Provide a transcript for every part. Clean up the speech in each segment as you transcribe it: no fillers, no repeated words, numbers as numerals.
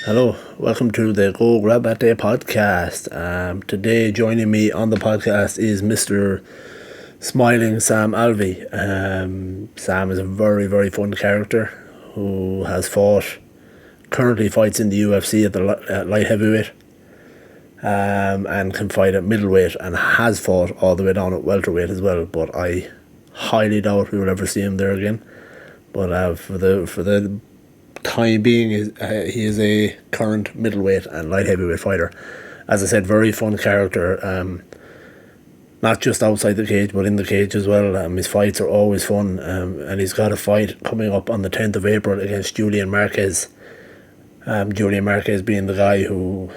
Hello, welcome to the Go Grab That Day podcast. Today, joining me on the podcast is Mr. Smiling Sam Alvey. Sam is a very, very fun character who has currently fights in the UFC at the light heavyweight, and can fight at middleweight and has fought all the way down at welterweight as well. But I highly doubt we will ever see him there again. But for the time being, he is a current middleweight and light heavyweight fighter. As I said, very fun character. Not just outside the cage, but in the cage as well. His fights are always fun, and he's got a fight coming up on the 10th of April against Julian Marquez. Julian Marquez being the guy who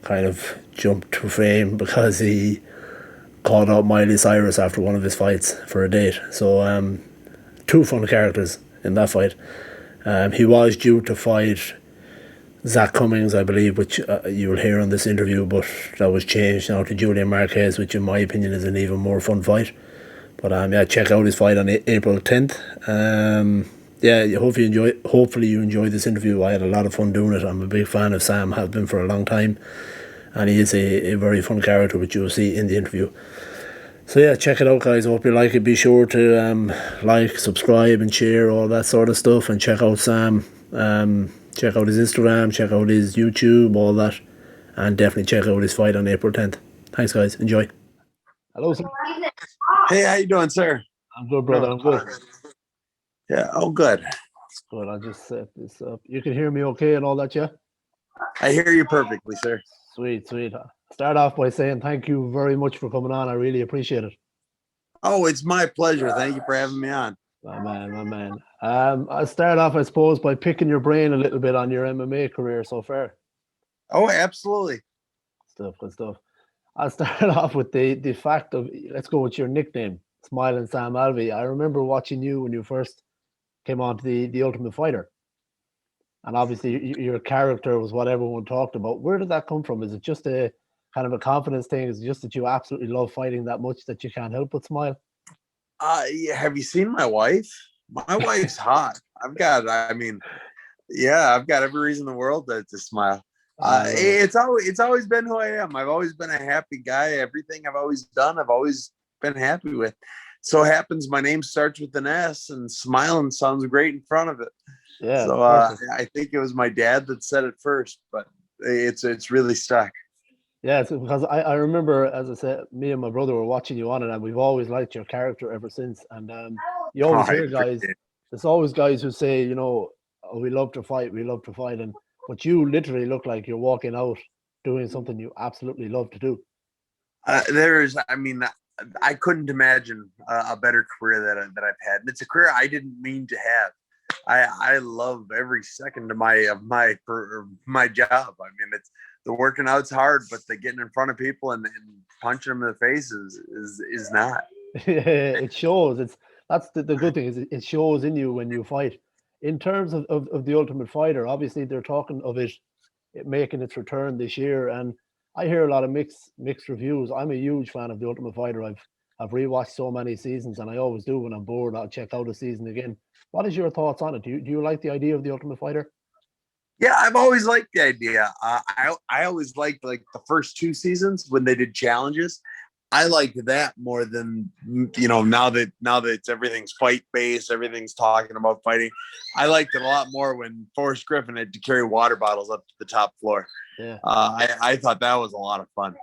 kind of jumped to fame because he called out Miley Cyrus after one of his fights for a date. So, two fun characters in that fight. He was due to fight Zach Cummings, I believe, which you will hear on this interview, but that was changed now to Julian Marquez, which in my opinion is an even more fun fight. But yeah, check out his fight on April 10th. Yeah, hopefully you enjoy this interview. I had a lot of fun doing it. I'm a big fan of Sam, have been for a long time, and he is a very fun character, which you'll see in the interview. So yeah, check it out, guys. I hope you like it. Be sure to like, subscribe, and share all that sort of stuff. And check out Sam. Check out his Instagram. Check out his YouTube. All that, and definitely check out his fight on April 10th. Thanks, guys. Enjoy. Hello, sir. Hey, how you doing, sir? I'm good, brother. I'm good. Yeah, oh, good. Good. I'll just set this up. You can hear me okay and all that, yeah? I hear you perfectly, sir. Sweet, sweet. Start off by saying thank you very much for coming on. I really appreciate it. Oh, it's my pleasure. Thank you for having me on. My man, my man. I'll start off, I suppose, by picking your brain a little bit on your MMA career so far. Oh, absolutely. Good stuff. I'll start off with the fact of, let's go with your nickname, Smiling Sam Alvey. I remember watching you when you first came on to the Ultimate Fighter. And obviously your character was what everyone talked about. Where did that come from? Is it just a kind of a confidence thing? Is it just that you absolutely love fighting that much that you can't help but smile? Yeah, have you seen my wife? My wife's hot. I've got every reason in the world to smile. It's always been who I am. I've always been a happy guy. Everything I've always done, I've always been happy with. So happens my name starts with an S, and smiling sounds great in front of it. Yeah. So I think it was my dad that said it first, but it's really stuck. Yeah, it's because I remember, as I said, me and my brother were watching you on it, and we've always liked your character ever since. And you always hear guys, there's always guys who say, oh, we love to fight, and but you literally look like you're walking out doing something you absolutely love to do. I couldn't imagine a better career that I've had, and it's a career I didn't mean to have. I love every second of my job. I mean, it's the working out's hard, but the getting in front of people and punching them in the face is not. It shows. That's the good thing is it shows in you when you fight. In terms of the Ultimate Fighter, obviously they're talking of it making its return this year, and I hear a lot of mixed reviews. I'm a huge fan of the Ultimate Fighter. I've rewatched so many seasons, and I always do when I'm bored. I'll check out a season again. What is your thoughts on it? Do you like the idea of the Ultimate Fighter? Yeah, I've always liked the idea. I always liked like the first two seasons when they did challenges. I liked that more than now that it's everything's fight based, everything's talking about fighting. I liked it a lot more when Forrest Griffin had to carry water bottles up to the top floor. Yeah, I thought that was a lot of fun.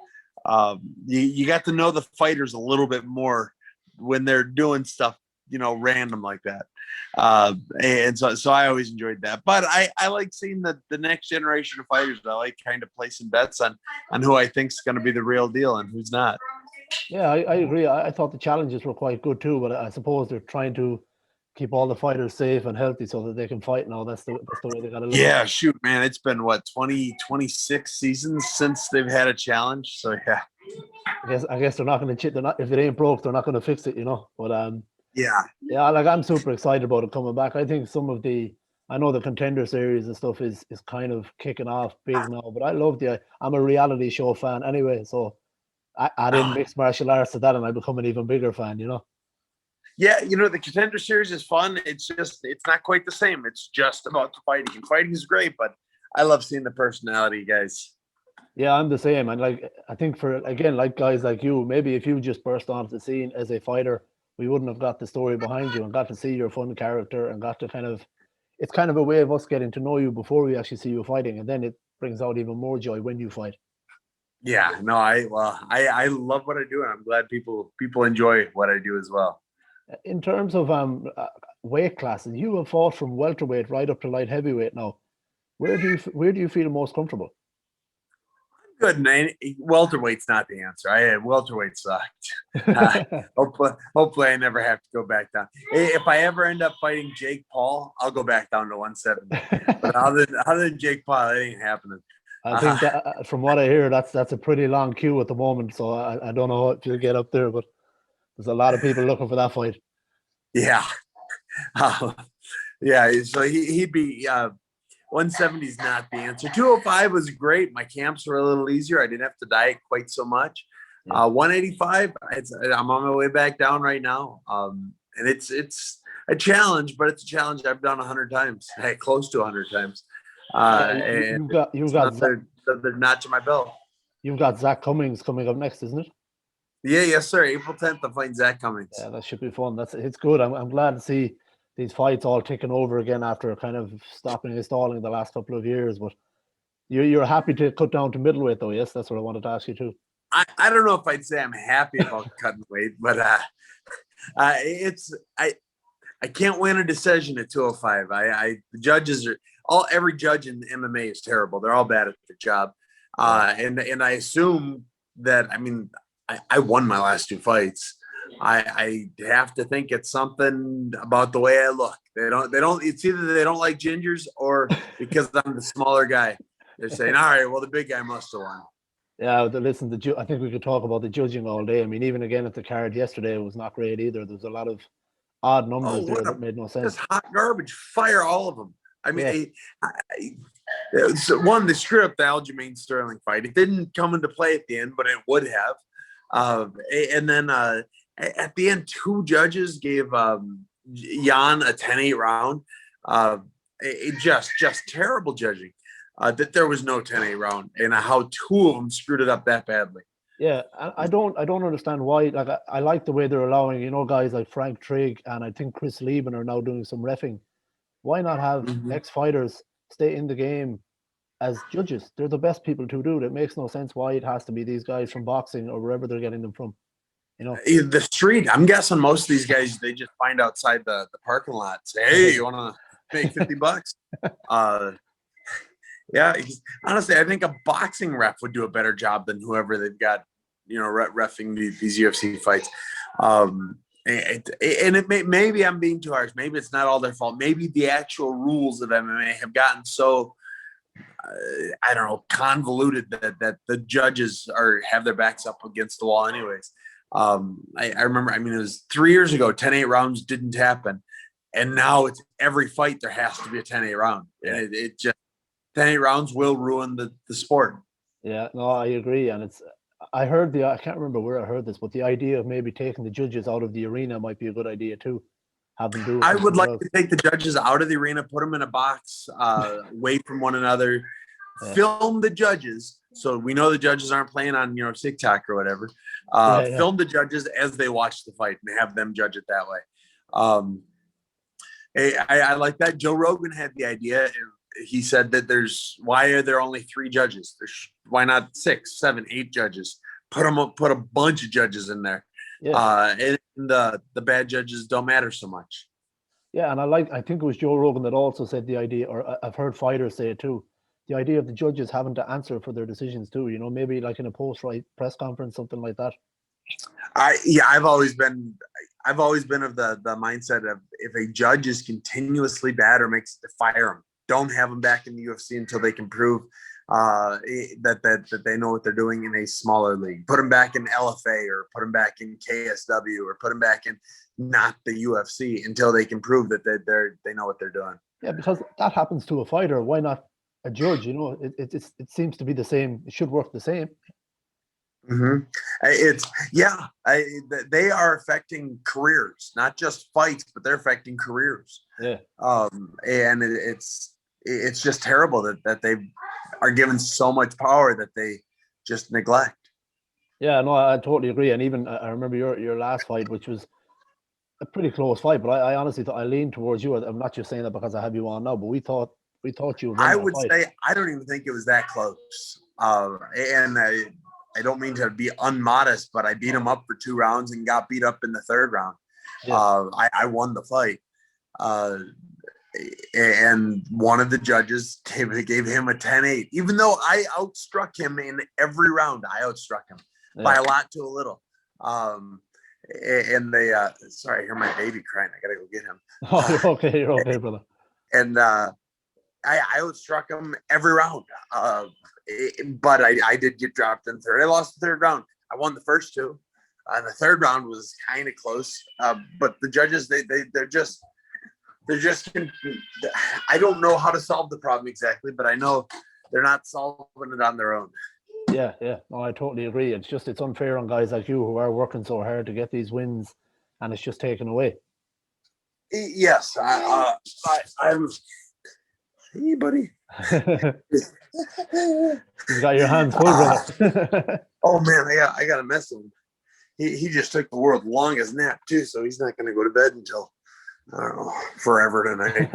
You got to know the fighters a little bit more when they're doing stuff random like that. And so I always enjoyed that. But I like seeing the next generation of fighters. I like kind of placing bets on who I think is going to be the real deal and who's not. Yeah, I agree. I thought the challenges were quite good too, but I suppose they're trying to keep all the fighters safe and healthy so that they can fight now. That's the way they got to look. Yeah, shoot, man. It's been, 26 seasons since they've had a challenge. So, yeah. I guess they're not going to cheat. They're not, if it ain't broke, they're not going to fix it, But yeah, like I'm super excited about it coming back. I think I know the Contender Series and stuff is kind of kicking off big now, but I'm a reality show fan anyway, so I didn't mix martial arts to that, and I become an even bigger fan. Yeah, the Contender Series is fun. It's not quite the same. It's just about the fighting, and fighting is great, but I love seeing the personality, guys. Yeah, I'm the same. And like, I think for, again, like guys like you, maybe if you just burst onto the scene as a fighter, we wouldn't have got the story behind you and got to see your fun character and got to kind of, it's kind of a way of us getting to know you before we actually see you fighting. And then it brings out even more joy when you fight. Yeah, no, I love what I do, and I'm glad people enjoy what I do as well. In terms of weight classes, you have fought from welterweight right up to light heavyweight now. Where do you feel most comfortable? Good, man. Welterweight's not the answer. Welterweight sucked. Hopefully, I never have to go back down. If I ever end up fighting Jake Paul, I'll go back down to 170. But other than Jake Paul, that ain't happening. I think that from what I hear, that's a pretty long queue at the moment. So I don't know if you'll get up there, but there's a lot of people looking for that fight. Yeah, yeah. So he'd be 170 is not the answer. 205 was great. My camps were a little easier. I didn't have to diet quite so much. Yeah. 185, I'm on my way back down right now. And it's a challenge, but it's a challenge I've done 100 times, close to 100 times. You've got another notch in my belt. You've got Zach Cummings coming up next, isn't it? Yeah, yes, sir. April 10th, I'm fighting Zach Cummings. Yeah, that should be fun. It's good. I'm glad to see these fights all taking over again after kind of stopping and stalling the last couple of years. But you're happy to cut down to middleweight, though. Yes, that's what I wanted to ask you too. I don't know if I'd say I'm happy about cutting weight, but I can't win a decision at 205. The judges are every judge in MMA is terrible. They're all bad at their job. And I assume that, I mean, I won my last two fights. I have to think it's something about the way I look. They don't, it's either they don't like gingers or because I'm the smaller guy. They're saying, all right, well, the big guy must have won. Yeah, listen, I think we could talk about the judging all day. I mean, even again at the card yesterday, it was not great either. There's a lot of odd numbers there that made no sense. Just hot garbage. Fire all of them. I mean, so one, they screwed up the Aljamain Sterling fight. It didn't come into play at the end, but it would have. And then at the end, two judges gave Jan a 10-8 round. It just terrible judging. That there was no 10-8 round, and how two of them screwed it up that badly. Yeah, I don't understand why. Like I like the way they're allowing, guys like Frank Trigg and I think Chris Lieben are now doing some reffing. Why not have ex-fighters stay in the game as judges? They're the best people to do it. It makes no sense why it has to be these guys from boxing or wherever they're getting them from. The street. I'm guessing most of these guys, they just find outside the parking lot, say, "Hey, you want to make $50?" Yeah, honestly, I think a boxing ref would do a better job than whoever they've got, reffing these UFC fights. Maybe I'm being too harsh. Maybe it's not all their fault. Maybe the actual rules of MMA have gotten so, I don't know, convoluted that the judges have their backs up against the wall anyways. I remember, it was 3 years ago, 10-8 rounds didn't happen. And now it's every fight there has to be a 10-8 round. And it just, 10-8 rounds will ruin the sport. Yeah, no, I agree. And I heard I can't remember where I heard this, but the idea of maybe taking the judges out of the arena might be a good idea too. Have them do it. I would like to take the judges out of the arena, put them in a box, away from one another, film the judges. So we know the judges aren't playing on, TikTok or whatever. Film the judges as they watch the fight and have them judge it that way. I like that. Joe Rogan had the idea. He said that why are there only 3 judges? Why not 6, 7, 8 judges? Put a bunch of judges in there. Yeah. And the bad judges don't matter so much. Yeah, and I think it was Joe Rogan that also said the idea, or I've heard fighters say it too, the idea of the judges having to answer for their decisions too, maybe like in a post-fight press conference, something like that. I've always been of the mindset of if a judge is continuously bad or makes it, fire him. Don't have them back in the UFC until they can prove that they know what they're doing in a smaller league. Put them back in LFA or put them back in KSW or put them back in not the UFC until they can prove that they know what they're doing. Yeah, because that happens to a fighter. Why not a judge? It seems to be the same. It should work the same. Mm-hmm. They are affecting careers, not just fights, but they're affecting careers. Yeah. And it's just terrible that they are given so much power that they just neglect. Yeah, no, I totally agree. And even I remember your last fight, which was a pretty close fight, but I honestly thought I leaned towards you. I'm not just saying that because I have you on now, but we thought you would win I that would fight. say I don't even think it was that close. And I don't mean to be unmodest, but I beat him up for 2 rounds and got beat up in the 3rd round. Yeah. I won the fight. And one of the judges gave him a 10-8, even though I outstruck him in every round. I outstruck him by a lot to a little. And they, sorry, I hear my baby crying. I gotta go get him. Oh, you're okay, brother. And I outstruck him every round. But I did get dropped in 3rd. I lost the 3rd round. I won the first 2. And the 3rd round was kind of close. But the judges, they're just I don't know how to solve the problem exactly, but I know they're not solving it on their own. Yeah. No, I totally agree. It's unfair on guys like you who are working so hard to get these wins, and it's just taken away. Yes, I'm. Hey, buddy. You got your hands full, brother. Oh man, I got to miss him. He just took the world's longest nap too, so he's not going to go to bed until, I don't know, forever tonight.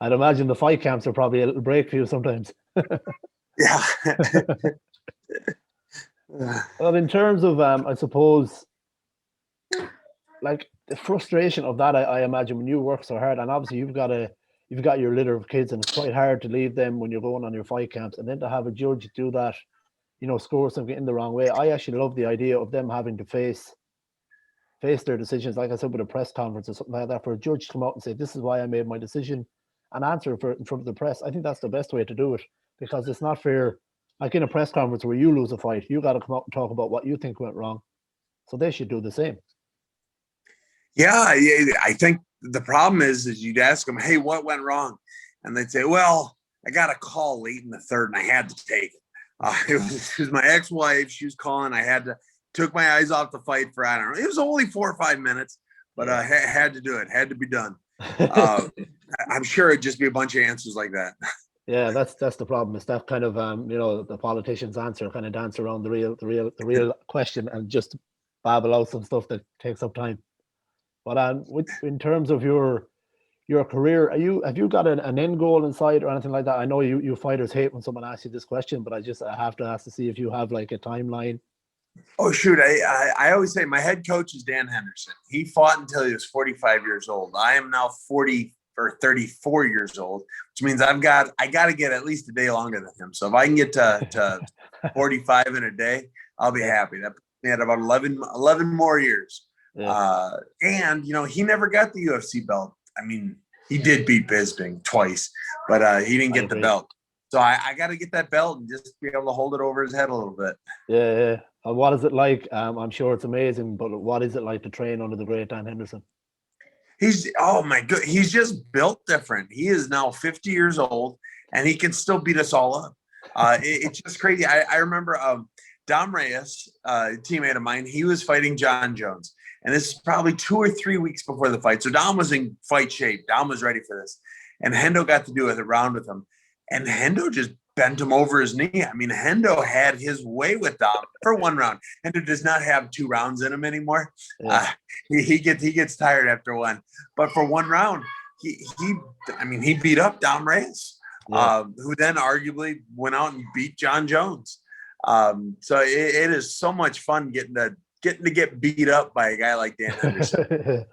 I'd imagine the fight camps are probably a little break for you sometimes. Yeah. Well, in terms of, I suppose, like the frustration of that, I imagine when you work so hard, and obviously you've got your litter of kids, and it's quite hard to leave them when you're going on your fight camps, and then to have a judge do that, score something in the wrong way. I actually love the idea of them having to face their decisions, like I said, with a press conference or something like that, for a judge to come out and say, this is why I made my decision, and answer for it in front of the press. I think that's the best way to do it, because it's not fair. Like in a press conference where you lose a fight, you got to come out and talk about what you think went wrong. So they should do the same. Yeah, I think the problem is you'd ask them, hey, what went wrong? And they'd say, well, I got a call late in the 3rd and I had to take it. It was my ex-wife. She was calling. I took my eyes off the fight for, I don't know, it was only 4 or 5 minutes, but I had to do it. Had to be done. I'm sure it'd just be a bunch of answers like that. Yeah, that's the problem. It's that kind of the politicians' answer, kind of dance around the real question and just babble out some stuff that takes up time. But in terms of your career, have you got an end goal in sight or anything like that? I know you fighters hate when someone asks you this question, but I have to ask to see if you have like a timeline. Oh shoot! I always say my head coach is Dan Henderson. He fought until he was 45 years old. I am now 40 or 34 years old, which means I got to get at least a day longer than him. So if I can get to 45 in a day, I'll be happy. That puts me at about 11 more years. Yeah. And he never got the UFC belt. I mean, he did beat Bisping twice, but he didn't get the belt. So I got to get that belt and just be able to hold it over his head a little bit. Yeah. And what is it like? I'm sure it's amazing, but what is it like to train under the great Dan Henderson? Oh my God, he's just built different. He is now 50 years old and he can still beat us all up. It's just crazy. I remember Dom Reyes, a teammate of mine, he was fighting John Jones. And this is probably 2 or 3 weeks before the fight. So Dom was in fight shape. Dom was ready for this. And Hendo got to do a round with him. And Hendo just bent him over his knee. I mean, Hendo had his way with Dom for 1 round. Hendo does not have 2 rounds in him anymore. Yeah. He gets tired after 1. But for 1 round, he beat up Dom Reyes, who then arguably went out and beat John Jones. So it is so much fun getting to get beat up by a guy like Dan Henderson.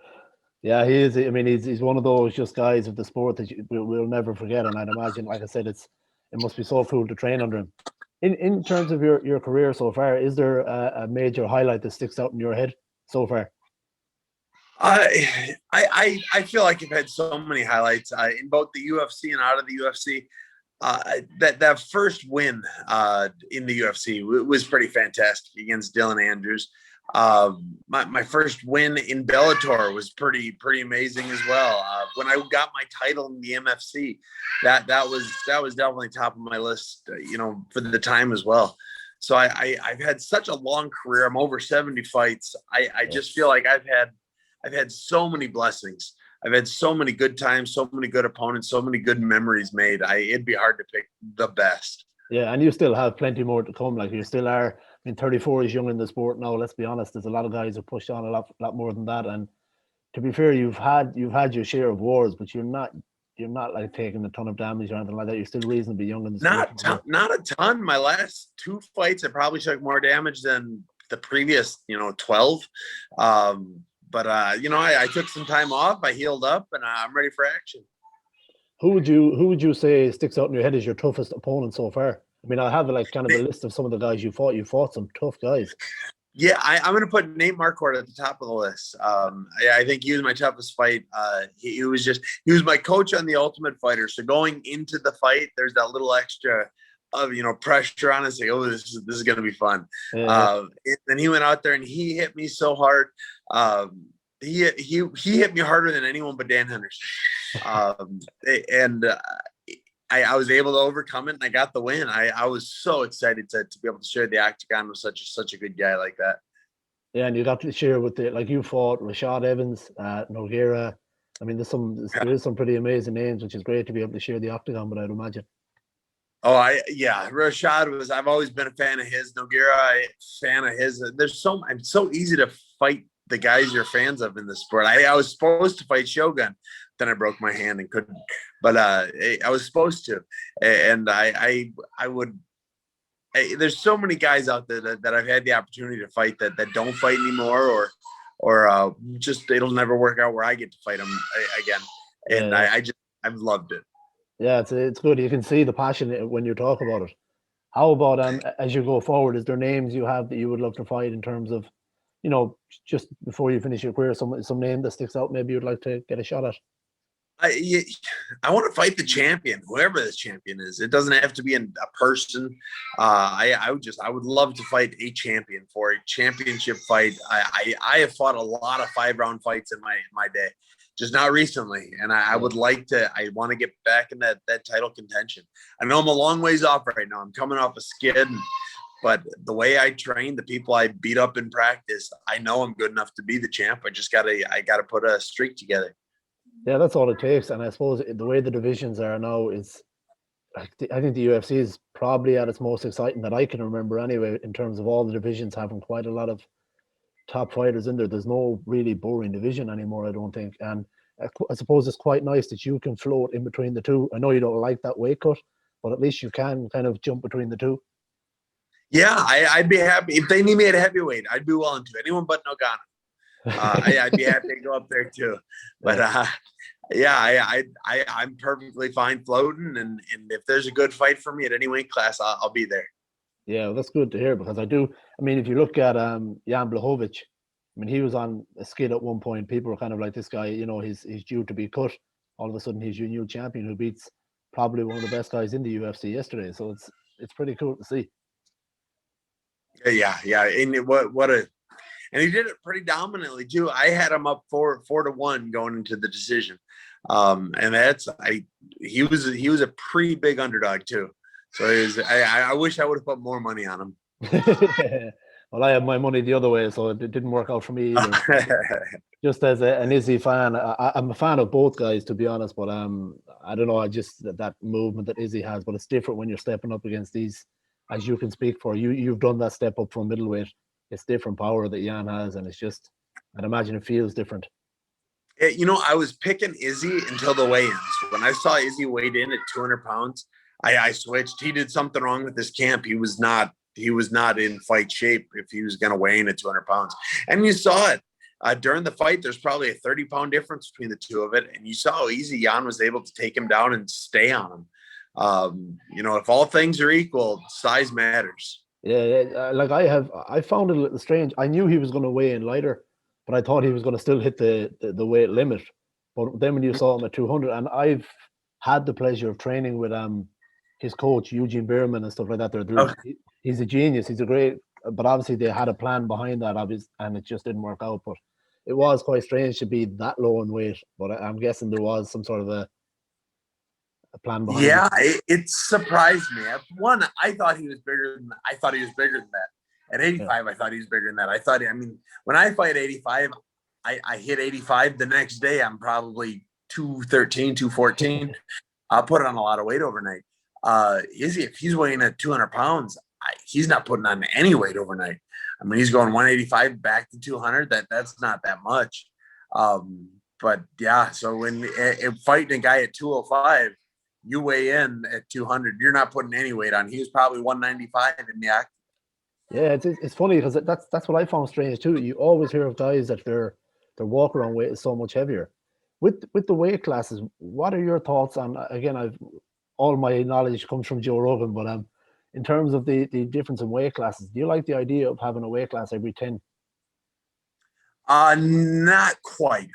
Yeah, he is. I mean, he's one of those just guys of the sport that we'll never forget. And I'd imagine, like I said, it must be so cool to train under him. In terms of your career so far, is there a major highlight that sticks out in your head so far? I feel like I've had so many highlights in both the UFC and out of the UFC. That first win in the UFC was pretty fantastic against Dylan Andrews. My first win in Bellator was pretty amazing as well. When I got my title in the MFC, that was definitely top of my list, for the time as well. So I've had such a long career. I'm over 70 fights. I just feel like I've had so many blessings. I've had so many good times, so many good opponents, so many good memories made. It'd be hard to pick the best. Yeah, and you still have plenty more to come. Like you still are. I mean, 34 is young in the sport now. Let's be honest. There's a lot of guys who push on a lot more than that. And to be fair, you've had your share of wars, but you're not like taking a ton of damage or anything like that. You're still reasonably young in the sport. Not a ton. My last 2 fights, I probably took more damage than the previous, 12. I took some time off. I healed up, and I'm ready for action. Who would you say sticks out in your head as your toughest opponent so far? I mean, I have like kind of a list of some of the guys you fought. You fought some tough guys. Yeah, I'm going to put Nate Marquardt at the top of the list. I think he was my toughest fight. He was my coach on The Ultimate Fighter. So going into the fight, there's that little extra of pressure on us. Like, oh, this is going to be fun. Yeah. And he went out there and he hit me so hard. He hit me harder than anyone but Dan Henderson. I was able to overcome it, and I got the win. I was so excited to be able to share the octagon with such a good guy like that. Yeah, and you got to share with you fought Rashad Evans, Nogueira. I mean, there is some pretty amazing names, which is great to be able to share the octagon with, I'd imagine. Oh, Rashad I've always been a fan of his. Nogueira, fan of his. I'm so easy to fight the guys you're fans of in the sport. I was supposed to fight Shogun, then I broke my hand and couldn't. But I was supposed to, and I would. There's so many guys out there that I've had the opportunity to fight that don't fight anymore, or just it'll never work out where I get to fight them again. And yeah. I've loved it. Yeah, it's good. You can see the passion when you talk about it. How about as you go forward? Is there names you have that you would love to fight in terms of, just before you finish your career, some name that sticks out? Maybe you'd like to get a shot at. I want to fight the champion, whoever this champion is. It doesn't have to be a person. I would love to fight a champion for a championship fight. I have fought a lot of 5-round fights in my day, just not recently. And I would like to. I want to get back in that title contention. I know I'm a long ways off right now. I'm coming off a skid, but the way I train, the people I beat up in practice, I know I'm good enough to be the champ. I gotta put a streak together. Yeah, that's all it takes. And I suppose the way the divisions are now is, I think the UFC is probably at its most exciting that I can remember anyway, in terms of all the divisions having quite a lot of top fighters in there. There's no really boring division anymore, I don't think. And I suppose it's quite nice that you can float in between the two. I know you don't like that weight cut, but at least you can kind of jump between the two. Yeah, I'd be happy. If they need me at heavyweight, I'd be willing to. Anyone but Nagano. I'd be happy to go up there too. But I'm perfectly fine floating, and if there's a good fight for me at any weight class, I'll be there. Yeah, well, that's good to hear, because I mean, if you look at Jan Blachowicz, I mean, he was on a skid at one point. People were kind of like, this guy, he's due to be cut. All of a sudden, he's your new champion who beats probably one of the best guys in the UFC yesterday. So it's pretty cool to see. Yeah. And he did it pretty dominantly too. I had him up 4-1 going into the decision, and he was a pretty big underdog too. So I wish I would have put more money on him. Well, I had my money the other way, so it didn't work out for me either. Just as an Izzy fan, I'm a fan of both guys, to be honest. But I don't know. I just that movement that Izzy has, but it's different when you're stepping up against these, as you can speak for. You've done that step up from middleweight. It's different power that Jan has, and it's just, I'd imagine it feels different. I was picking Izzy until the weigh-ins. When I saw Izzy weighed in at 200 pounds, I switched. He did something wrong with his camp. He was not in fight shape if he was going to weigh in at 200 pounds. And you saw it during the fight. There's probably a 30-pound difference between the two of it. And you saw how easy Jan was able to take him down and stay on him. If all things are equal, size matters. Yeah, like I found it a little strange. I knew he was going to weigh in lighter, but I thought he was going to still hit the weight limit. But then when you saw him at 200, and I've had the pleasure of training with his coach Eugene Bierman and stuff like that. He's a genius. He's a great. But obviously they had a plan behind that, and it just didn't work out. But it was quite strange to be that low in weight. But I'm guessing there was some sort of a plan behind it surprised me. One, I thought he was bigger than that. At 85, I thought he was bigger than that. When I fight 85, I hit 85 the next day. I'm probably 213, 214. I'll put on a lot of weight overnight. Izzy, if he's weighing at 200 pounds, he's not putting on any weight overnight. I mean, he's going 185 back to 200. That's not that much. But yeah, so when fighting a guy at 205, you weigh in at 200, you're not putting any weight on. He was probably 195 in the act. Yeah, it's funny because that's what I found strange too. You always hear of guys that their walk around weight is so much heavier. With the weight classes, what are your thoughts on? Again, I've all my knowledge comes from Joe Rogan, but in terms of the difference in weight classes, do you like the idea of having a weight class every 10? Not quite.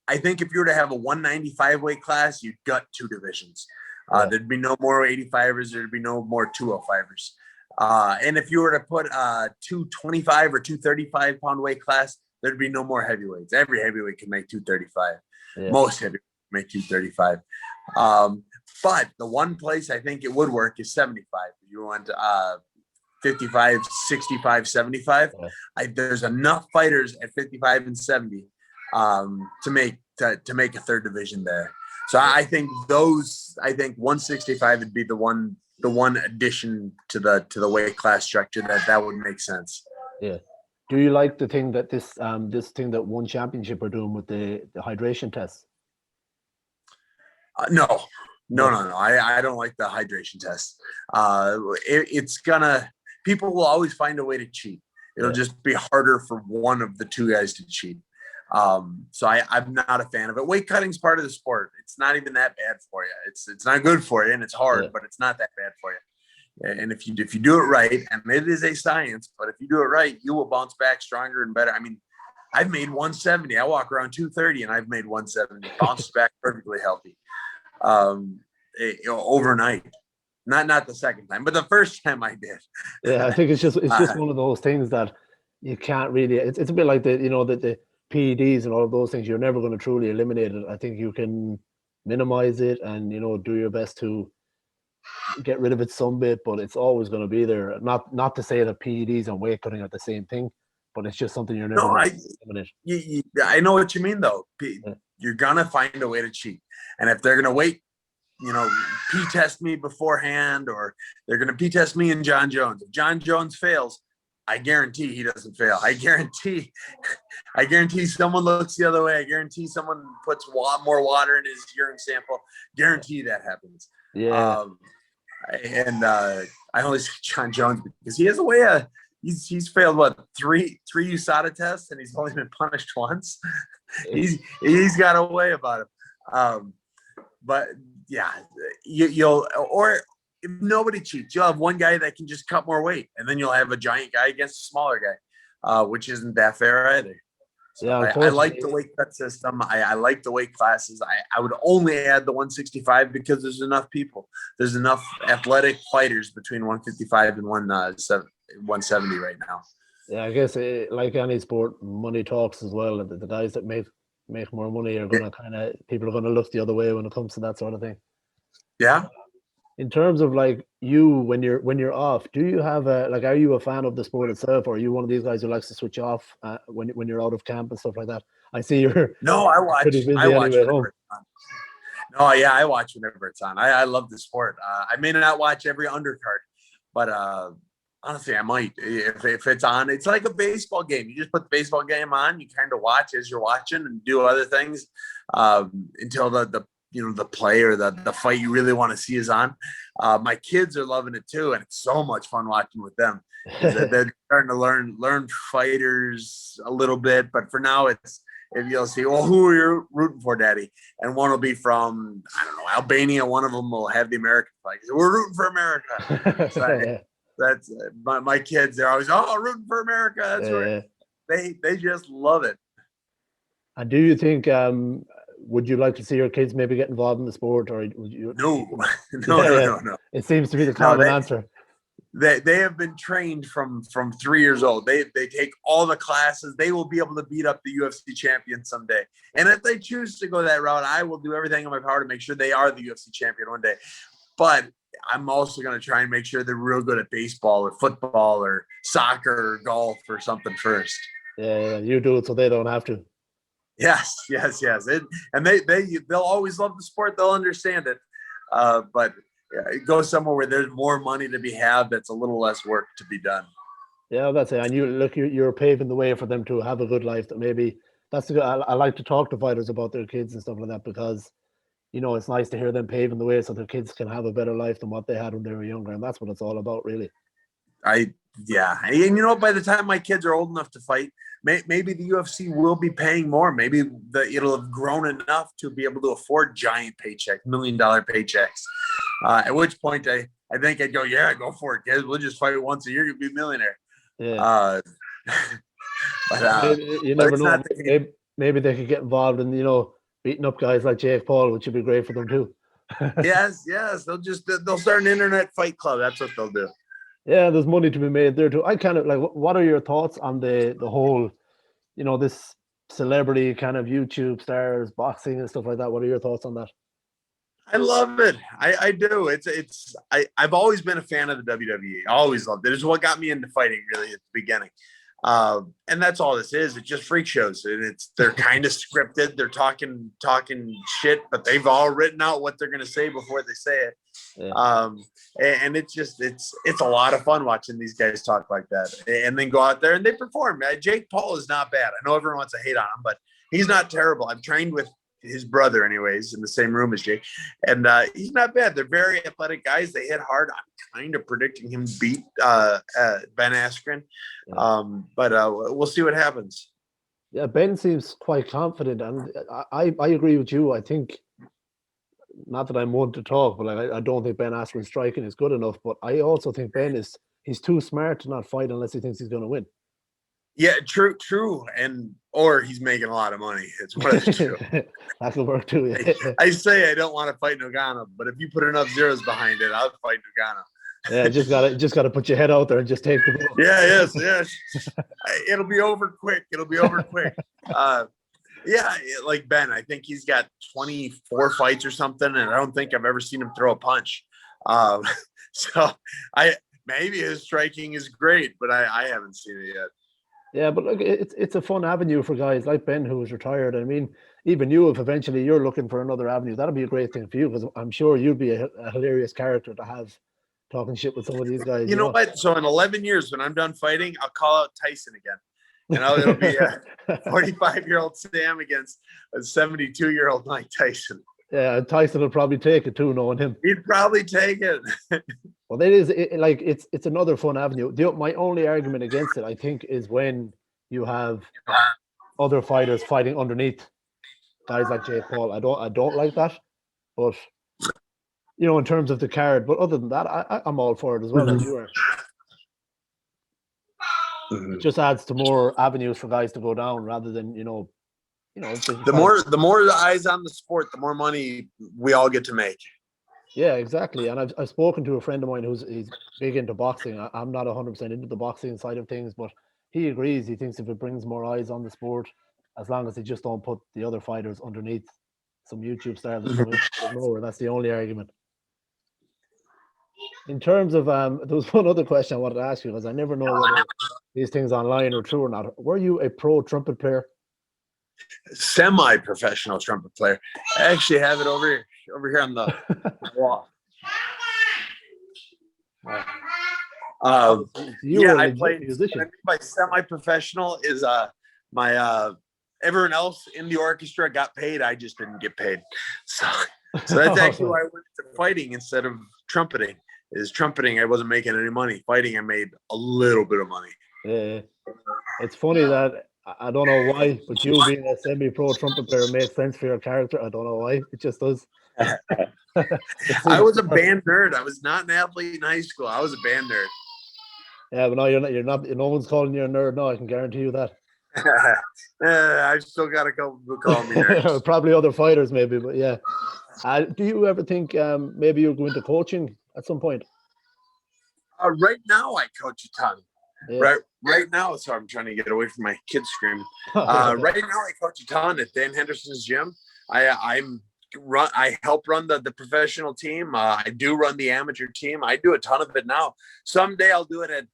I think if you were to have a 195 weight class, you'd gut two divisions. Yeah. There'd be no more 85ers. There'd be no more 205ers. And if you were to put 225 or 235 pound weight class, there'd be no more heavyweights. Every heavyweight can make 235. Yeah. Most heavyweights make 235. But the one place I think it would work is 75. If you want 55, 65, 75. Yeah. There's enough fighters at 55 and 70 to make a third division there. So I think 165 would be the one addition to the weight class structure that would make sense. Yeah. Do you like the thing that this thing that One Championship are doing with the hydration tests? No. I don't like the hydration test. It's gonna. People will always find a way to cheat. It'll just be harder for one of the two guys to cheat. So I'm not a fan of it. Weight cutting is part of the sport. It's not even that bad for you. It's not good for you, and it's hard, but it's not that bad for you. And if you do it right, and it is a science, but if you do it right, you will bounce back stronger and better. I mean, I've made 170. I walk around 230, and I've made 170. Bounced back perfectly healthy overnight. Not the second time, but the first time I did. Yeah, I think it's just one of those things that you can't really. It's a bit like the PEDs and all of those things. You're never going to truly eliminate it. I think you can minimize it and do your best to get rid of it some bit, but it's always going to be there. Not to say that PEDs and weight cutting are the same thing, but it's just something you're never going to eliminate. I know what you mean, though. You're gonna find a way to cheat, and if they're gonna wait. P-test me beforehand, or they're going to P-test me and John Jones. If John Jones fails, I guarantee he doesn't fail. I guarantee someone looks the other way. I guarantee someone puts more water in his urine sample. Guarantee that happens. Yeah. I only say John Jones because he has a way of he's failed three USADA tests, and he's only been punished once. he's got a way about him. But yeah, you'll or if nobody cheats, you'll have one guy that can just cut more weight, and then you'll have a giant guy against a smaller guy, which isn't that fair either. So yeah, I like the weight cut system. I like the weight classes. I would only add the 165 because there's enough people. There's enough athletic fighters between 155 and 170 right now. Yeah, I guess like any sport, money talks as well. The guys that make more money are gonna people are gonna look the other way when it comes to that sort of thing. Yeah. In terms of like you, when you're off, do you have are you a fan of the sport itself, or are you one of these guys who likes to switch off when you're out of camp and stuff like that? I see you're I watch. Pretty busy I watch anyway at home. No, yeah, I watch whenever it's on. I love the sport. I may not watch every undercard, but honestly, I might if it's on. It's like a baseball game. You just put the baseball game on. You kind of watch as you're watching and do other things until the play or the fight you really want to see is on. My kids are loving it too, and it's so much fun watching with them. They're starting to learn fighters a little bit, but for now it's. If you'll see, well, who are you rooting for, Daddy? And one will be from, I don't know, Albania. One of them will have the American flag. So we're rooting for America. So that's my kids. They're always, rooting for America. That's right. They just love it. And do you think, would you like to see your kids maybe get involved in the sport, or would you? No. It seems to be the common answer. They have been trained from 3 years old. They take all the classes. They will be able to beat up the UFC champion someday. And if they choose to go that route, I will do everything in my power to make sure they are the UFC champion one day. But I'm also going to try and make sure they're real good at baseball or football or soccer or golf or something first. Yeah, you do it so they don't have to. Yes. And they'll always love the sport. They'll understand it. But go somewhere where there's more money to be had. That's a little less work to be done. Yeah, that's it. And you're paving the way for them to have a good life. That maybe that's the. I like to talk to fighters about their kids and stuff like that because it's nice to hear them paving the way so their kids can have a better life than what they had when they were younger, and that's what it's all about, really. Yeah, and by the time my kids are old enough to fight, maybe the UFC will be paying more. Maybe it'll have grown enough to be able to afford giant paychecks, $1 million paychecks. At which point, I think I'd go, yeah, go for it, kids. We'll just fight once a year. You'll be a millionaire. Yeah. But you never know. Maybe they could get involved in beating up guys like Jake Paul, which would be great for them too. Yes. They'll start an internet fight club. That's what they'll do. Yeah, there's money to be made there too. I kind of like. What are your thoughts on the whole, this celebrity kind of YouTube stars, boxing and stuff like that? What are your thoughts on that? I love it. I do. I've always been a fan of the WWE. I always loved it. It's what got me into fighting really at the beginning. And that's all this is. It's just freak shows. And they're kind of scripted. They're talking shit, but they've all written out what they're gonna say before they say it. Yeah. And it's a lot of fun watching these guys talk like that and then go out there and they perform. Jake Paul is not bad. I know everyone wants to hate on him, but he's not terrible. I've trained with his brother anyways in the same room as Jake, and he's not bad. They're very athletic guys. They hit hard. I'm kind of predicting him beat Ben Askren, but we'll see what happens. Yeah, Ben seems quite confident, and I agree with you. I think, not that I'm one to talk, but I don't think Ben Askren's striking is good enough, but I also think he's too smart to not fight unless he thinks he's going to win. Yeah, true. Or he's making a lot of money. It's one of the two. That could work too. Yeah. I say I don't want to fight Nagano, but if you put enough zeros behind it, I'll fight Nagano. Yeah, just gotta put your head out there and just take the ball. Yeah, yes. It'll be over quick. Yeah, like Ben, I think he's got 24 fights or something, and I don't think I've ever seen him throw a punch. So maybe his striking is great, but I haven't seen it yet. Yeah, but look, it's a fun avenue for guys like Ben who is retired. I mean, even you, if eventually you're looking for another avenue, that'll be a great thing for you because I'm sure you'd be a hilarious character to have talking shit with some of these guys. You know what? So in 11 years, when I'm done fighting, I'll call out Tyson again. It'll be a 45-year-old Sam against a 72-year-old Mike Tyson. Yeah, Tyson will probably take it too, knowing him. He'd probably take it. Well, it's another fun avenue. My only argument against it, I think, is when you have other fighters fighting underneath guys like Jake Paul. I don't like that, but in terms of the card. But other than that, I'm all for it as well as you are. It just adds to more avenues for guys to go down rather than the more eyes on the sport, the more money we all get to make. Yeah, exactly. And I've spoken to a friend of mine he's big into boxing. I'm not 100% into the boxing side of things, but he agrees. He thinks if it brings more eyes on the sport, as long as they just don't put the other fighters underneath some YouTube stars nowhere. That's the only argument. In terms of there was one other question I wanted to ask you because I never know whether these things online are true or not. Were you a pro trumpet player? Semi-professional trumpet player. I actually have it over here on the wall. I played. What I mean by semi-professional is my everyone else in the orchestra got paid. I just didn't get paid. So that's actually why I went to fighting instead of trumpeting. Is trumpeting, I wasn't making any money. Fighting, I made a little bit of money. Yeah, it's funny that I don't know why, but you being a semi-pro trumpet player makes sense for your character. I don't know why. It just does. I was a band nerd. I was not an athlete in high school. I was a band nerd. Yeah, but no, you're not. No one's calling you a nerd. No, I can guarantee you that. I've still got a couple people calling me nerd. Probably other fighters, maybe, but yeah. Do you ever think maybe you'll go into coaching at some point? Right now, I coach a ton. Yeah. Right now, so I'm trying to get away from my kids screaming. Right now, I coach a ton at Dan Henderson's gym. I help run the professional team. I do run the amateur team. I do a ton of it now. Someday I'll do it at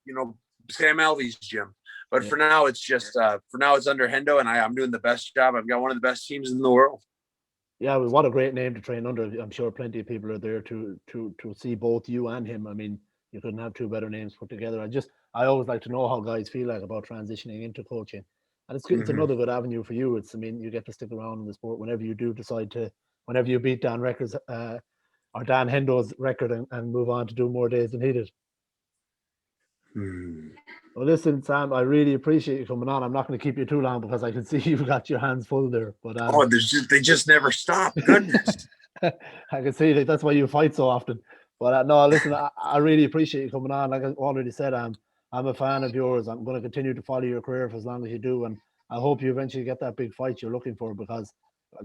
Sam Alvey's gym. But for now, it's just it's under Hendo, and I'm doing the best job. I've got one of the best teams in the world. Yeah, well, what a great name to train under. I'm sure plenty of people are there to see both you and him. I mean, you couldn't have two better names put together. I always like to know how guys feel like about transitioning into coaching, and it's another good avenue for you. I mean, you get to stick around in the sport whenever you do decide to, whenever you beat Dan Records or Dan Hendo's record and move on to do more days than he did. Well, listen, Sam, I really appreciate you coming on. I'm not going to keep you too long because I can see you've got your hands full there. But they just never stop. Goodness, I can see that. That's why you fight so often. But no, listen, I really appreciate you coming on. Like I already said, I'm a fan of yours. I'm going to continue to follow your career for as long as you do, and I hope you eventually get that big fight you're looking for, because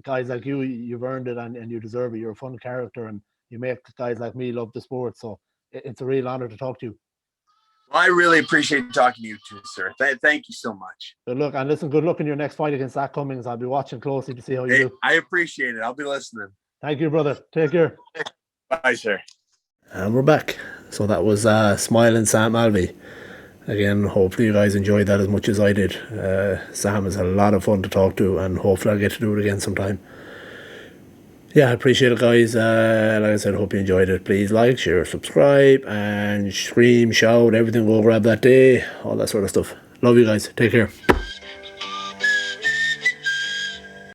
guys like you, you've earned it, and you deserve it. You're a fun character, and you make guys like me love the sport. So it's a real honor to talk to you. Well, I really appreciate talking to you too, sir. Thank you so much. Good luck, and listen, good luck in your next fight against Zach Cummings. I'll be watching closely to see how you do. I appreciate it. I'll be listening. Thank you, brother. Take care. Bye, sir. And we're back. So that was Smiling Sam Alvey. Again, hopefully you guys enjoyed that as much as I did. Sam is a lot of fun to talk to, and hopefully I'll get to do it again sometime. Yeah, I appreciate it, guys. Like I said, hope you enjoyed it. Please like, share, subscribe, and scream, shout, everything. Go grab that day, all that sort of stuff. Love you guys. Take care.